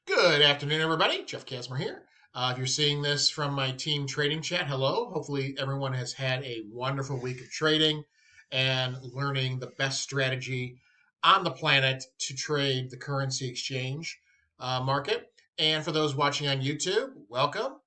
Good afternoon, everybody. Jeff Kasmer here. If you're seeing this from my team trading chat, hello. Hopefully, everyone has had a wonderful week of trading and learning the best strategy on the planet to trade the currency exchange market. And for those watching on YouTube, welcome.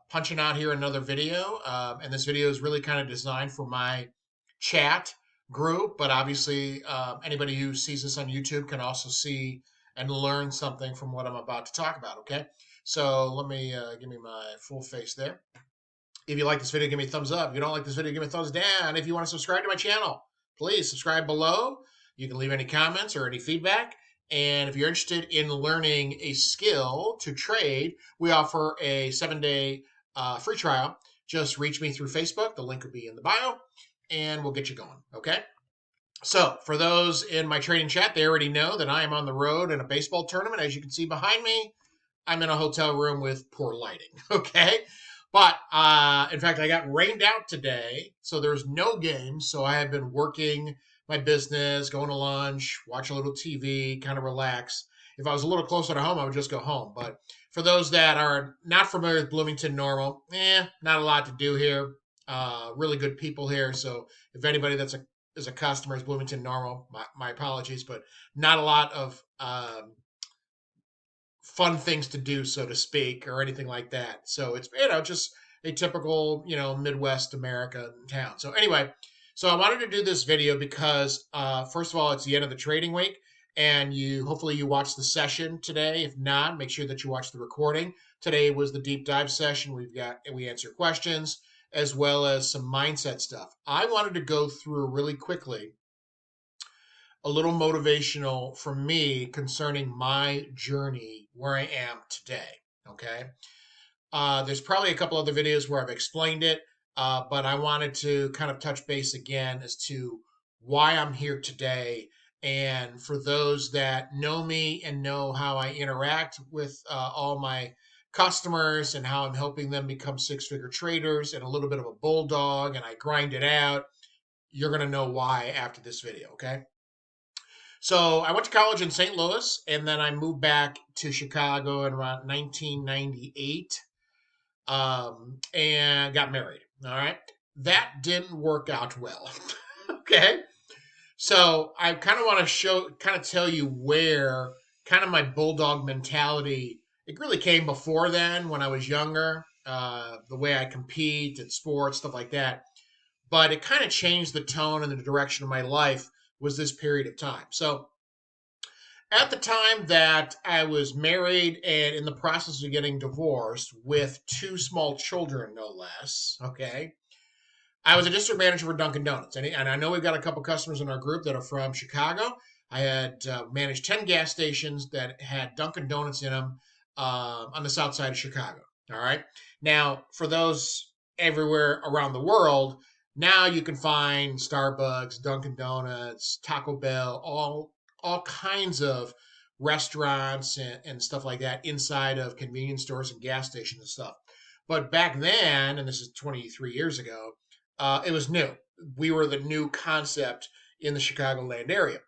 Punching out here another video. And this video is really kind of designed for my chat group, but obviously, anybody who sees this on YouTube can also see and learn something from what I'm about to talk about, okay? So let me give me my full face there. If you like this video, give me a thumbs up. If you don't like this video, give me a thumbs down. If you want to subscribe to my channel, please subscribe below. You can leave any comments or any feedback. And if you're interested in learning a skill to trade, we offer a 7-day free trial. Just reach me through Facebook. The link will be in the bio, and we'll get you going, okay? So, for those in my trading chat, they already know that I am on the road in a baseball tournament. As you can see behind me, I'm in a hotel room with poor lighting, okay? But, in fact, I got rained out today, so there's no games. So I have been working my business, going to lunch, watch a little TV, kind of relax. If I was a little closer to home, I would just go home. But for those that are not familiar with Bloomington Normal, not a lot to do here. Really good people here. So if anybody that's is a customer is Bloomington Normal, my apologies, but not a lot of fun things to do, so to speak, or anything like that. So it's just a typical Midwest American town. So anyway, so I wanted to do this video because first of all, it's the end of the trading week, and hopefully you watched the session today. If not, make sure that you watch the recording. Today was the deep dive session. We answer questions as well as some mindset stuff. I wanted to go through really quickly a little motivational for me concerning my journey where I am today. Okay. There's probably a couple other videos where I've explained it, but I wanted to kind of touch base again as to why I'm here today. And for those that know me and know how I interact with all my customers and how I'm helping them become six-figure traders and a little bit of a bulldog and I grind it out, you're going to know why after this video, okay? So I went to college in St. Louis, and then I moved back to Chicago in around 1998 and got married. All right. That didn't work out well. Okay. So I kind of want to tell you where kind of my bulldog mentality, it really came before then when I was younger, the way I compete at sports, stuff like that. But it kind of changed the tone and the direction of my life was this period of time. So at the time that I was married and in the process of getting divorced with two small children, no less, okay, I was a district manager for Dunkin' Donuts. And I know we've got a couple customers in our group that are from Chicago. I had managed 10 gas stations that had Dunkin' Donuts in them on the south side of Chicago. All right. Now, for those everywhere around the world, now you can find Starbucks, Dunkin' Donuts, Taco Bell, all kinds of restaurants and stuff like that inside of convenience stores and gas stations and stuff. But back then, and this is 23 years ago, it was new. We were the new concept in the Chicagoland area.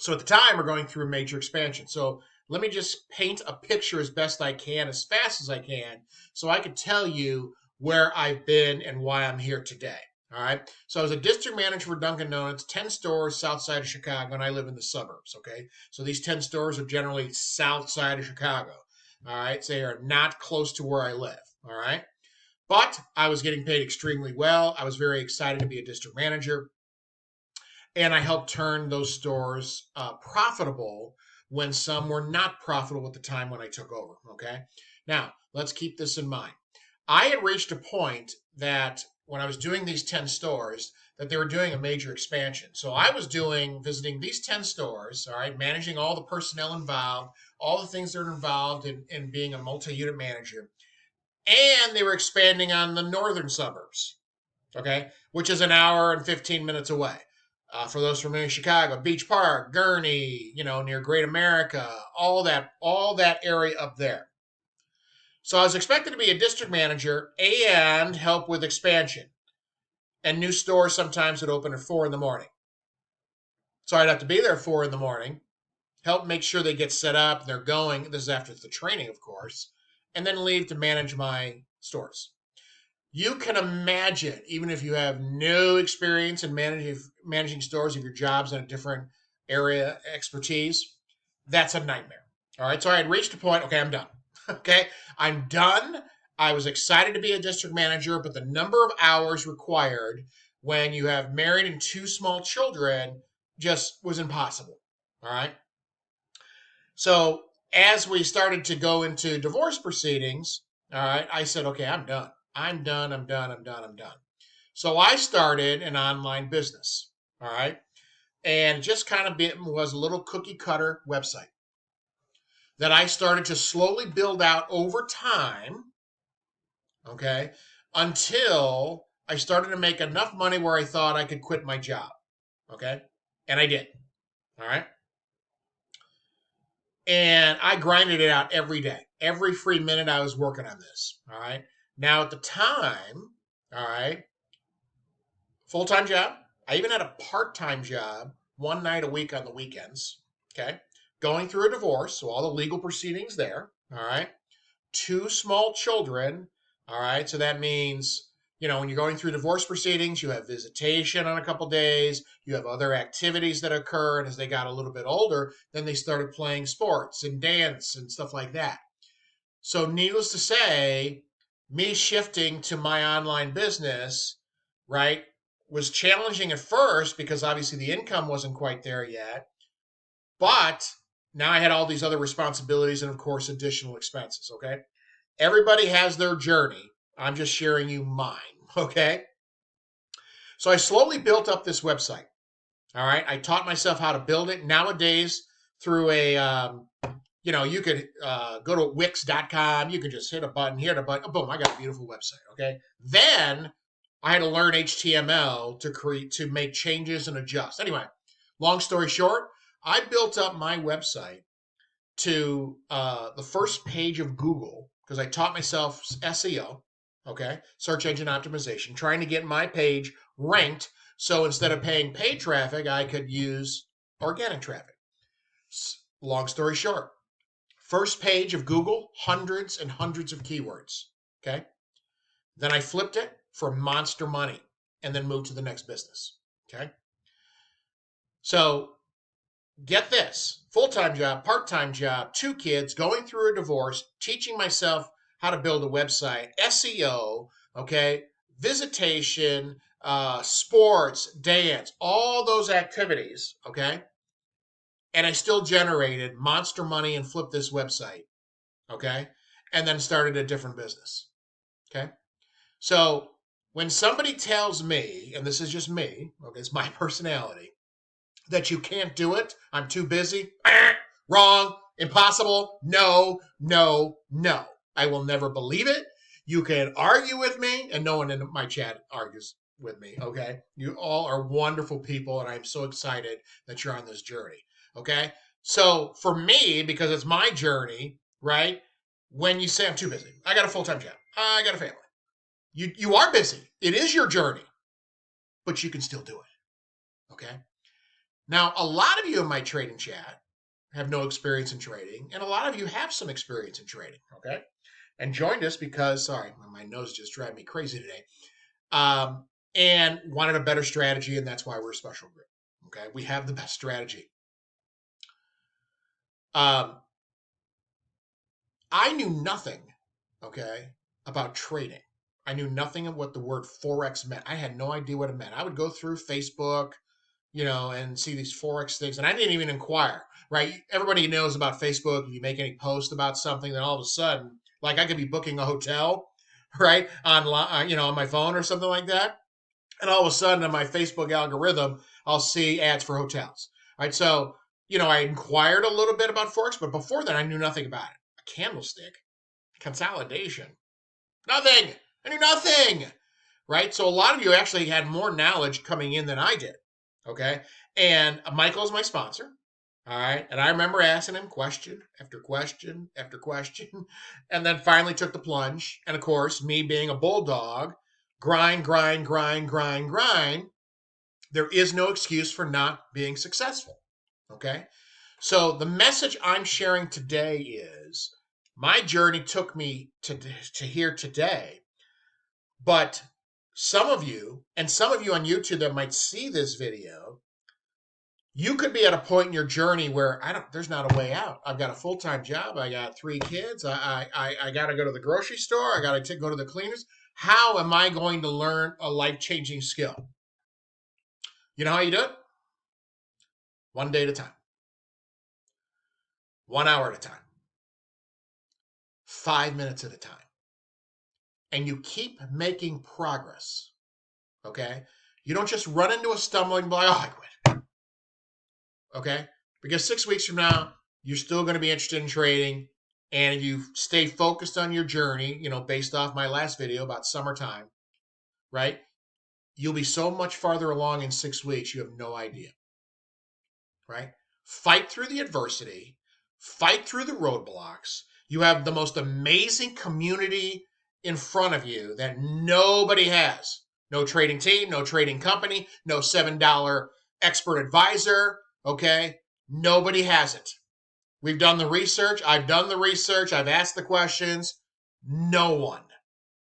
So at the time, we're going through a major expansion. So let me just paint a picture as best I can, as fast as I can, so I can tell you where I've been and why I'm here today. All right. So I was a district manager for Dunkin' Donuts, 10 stores south side of Chicago, and I live in the suburbs. Okay. So these 10 stores are generally south side of Chicago. All right. So they are not close to where I live. All right. But I was getting paid extremely well. I was very excited to be a district manager. And I helped turn those stores profitable when some were not profitable at the time when I took over. Okay. Now, let's keep this in mind. I had reached a point that when I was doing these 10 stores, that they were doing a major expansion. So I was visiting these 10 stores, all right, managing all the personnel involved, all the things that are involved in being a multi-unit manager. And they were expanding on the northern suburbs, okay, which is an hour and 15 minutes away. For those familiar in Chicago, Beach Park, Gurnee, near Great America, all that area up there. So I was expected to be a district manager and help with expansion. And new stores sometimes would open at 4 in the morning. So I'd have to be there at 4 in the morning, help make sure they get set up, they're going. This is after the training, of course, and then leave to manage my stores. You can imagine, even if you have no experience in managing stores, if your job's in a different area expertise, that's a nightmare. All right, so I had reached a point. Okay, I'm done. Okay, I'm done. I was excited to be a district manager, but the number of hours required when you have married and two small children just was impossible. All right. So as we started to go into divorce proceedings, all right, I said, okay, I'm done. I'm done. I'm done. I'm done. I'm done. So I started an online business. All right. And just kind of was a little cookie cutter website that I started to slowly build out over time. Okay. Until I started to make enough money where I thought I could quit my job. Okay. And I did. All right. And I grinded it out every day. Every free minute I was working on this. All right. Now at the time, all right, full-time job. I even had a part-time job one night a week on the weekends. Okay. Going through a divorce, so all the legal proceedings there. All right. Two small children. All right. So that means, when you're going through divorce proceedings, you have visitation on a couple days. You have other activities that occur. And as they got a little bit older, then they started playing sports and dance and stuff like that. So needless to say, me shifting to my online business, right, was challenging at first because obviously the income wasn't quite there yet. But now I had all these other responsibilities and, of course, additional expenses, okay? Everybody has their journey. I'm just sharing you mine, okay? So I slowly built up this website, all right? I taught myself how to build it. Nowadays, through you could go to Wix.com. You could just hit a button, boom, I got a beautiful website, okay? Then I had to learn HTML to make changes and adjust. Anyway, long story short, I built up my website to the first page of Google because I taught myself SEO, okay, search engine optimization, trying to get my page ranked. So instead of paying paid traffic, I could use organic traffic. Long story short, first page of Google, hundreds and hundreds of keywords, okay? Then I flipped it for monster money and then moved to the next business, okay? So get this, full-time job, part-time job, two kids, going through a divorce, teaching myself how to build a website, SEO, okay, visitation, sports, dance, all those activities, okay? And I still generated monster money and flipped this website, okay? And then started a different business, okay? So when somebody tells me, and this is just me, okay, it's my personality, that you can't do it, I'm too busy, wrong, impossible, no, no, no. I will never believe it. You can argue with me, and no one in my chat argues with me, okay? You all are wonderful people, and I'm so excited that you're on this journey, okay? So for me, because it's my journey, right? When you say I'm too busy, I got a full-time job, I got a family. You are busy. It is your journey, but you can still do it, okay? Now, a lot of you in my trading chat have no experience in trading, and a lot of you have some experience in trading, okay? And joined us because, sorry, my nose just driving me crazy today, and wanted a better strategy, and that's why we're a special group, okay? We have the best strategy. I knew nothing, okay, about trading. I knew nothing of what the word forex meant. I had no idea what it meant. I would go through Facebook, and see these forex things, and I didn't even inquire, right? Everybody knows about Facebook. If you make any post about something, then all of a sudden, like I could be booking a hotel, right, online, on my phone or something like that, and all of a sudden on my Facebook algorithm, I'll see ads for hotels, right? So, I inquired a little bit about forex, but before that, I knew nothing about it. A candlestick, consolidation, nothing. I knew nothing, right? So a lot of you actually had more knowledge coming in than I did. Okay. And Michael's my sponsor. All right. And I remember asking him question after question after question, and then finally took the plunge. And of course, me being a bulldog, grind, grind, grind, grind, grind. There is no excuse for not being successful. Okay. So the message I'm sharing today is my journey took me to here today, but some of you on YouTube that might see this video, you could be at a point in your journey where there's not a way out. I've got a full-time job. I got 3 kids. I got to go to the grocery store. I got to go to the cleaners. How am I going to learn a life-changing skill? You know how you do it? One day at a time. 1 hour at a time. 5 minutes at a time. And you keep making progress. Okay? You don't just run into a stumbling block. Oh, I quit. Okay? Because 6 weeks from now, you're still going to be interested in trading. And if you stay focused on your journey, based off my last video about summertime, right? You'll be so much farther along in 6 weeks, you have no idea, right? Fight through the adversity, fight through the roadblocks. You have the most amazing community in front of you that nobody has. No trading team, no trading company, no $7 expert advisor, okay? Nobody has it. We've done the research. I've done the research. I've asked the questions. No one.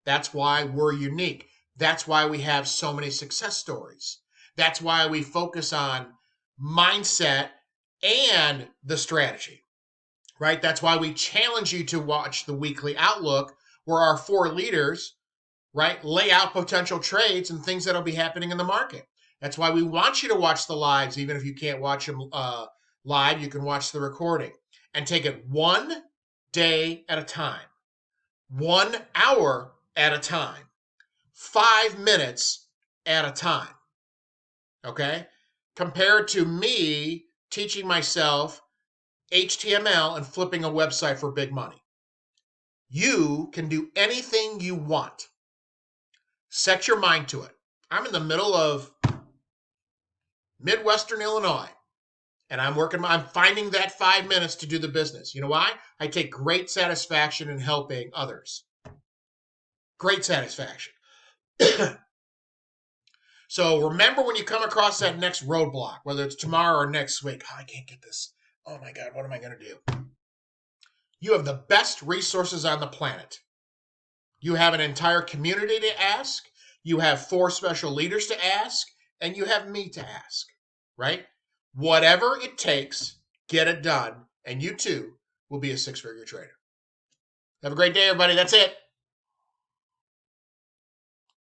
That's why we're unique. That's why we have so many success stories. That's why we focus on mindset and the strategy, right? That's why we challenge you to watch the weekly outlook where our 4 leaders, right, lay out potential trades and things that'll be happening in the market. That's why we want you to watch the lives, even if you can't watch them live, you can watch the recording and take it 1 day at a time, 1 hour at a time, 5 minutes at a time, okay? Compared to me teaching myself HTML and flipping a website for big money. You can do anything you want. Set your mind to it. I'm in the middle of Midwestern Illinois, and I'm finding that 5 minutes to do the business. You know why? I take great satisfaction in helping others. Great satisfaction. So remember when you come across that next roadblock, whether it's tomorrow or next week, oh, I can't get this. Oh my God, what am I going to do? You have the best resources on the planet. You have an entire community to ask. You have 4 special leaders to ask, and you have me to ask, right? Whatever it takes, get it done, and you too will be a 6-figure trader. Have a great day, everybody. That's it.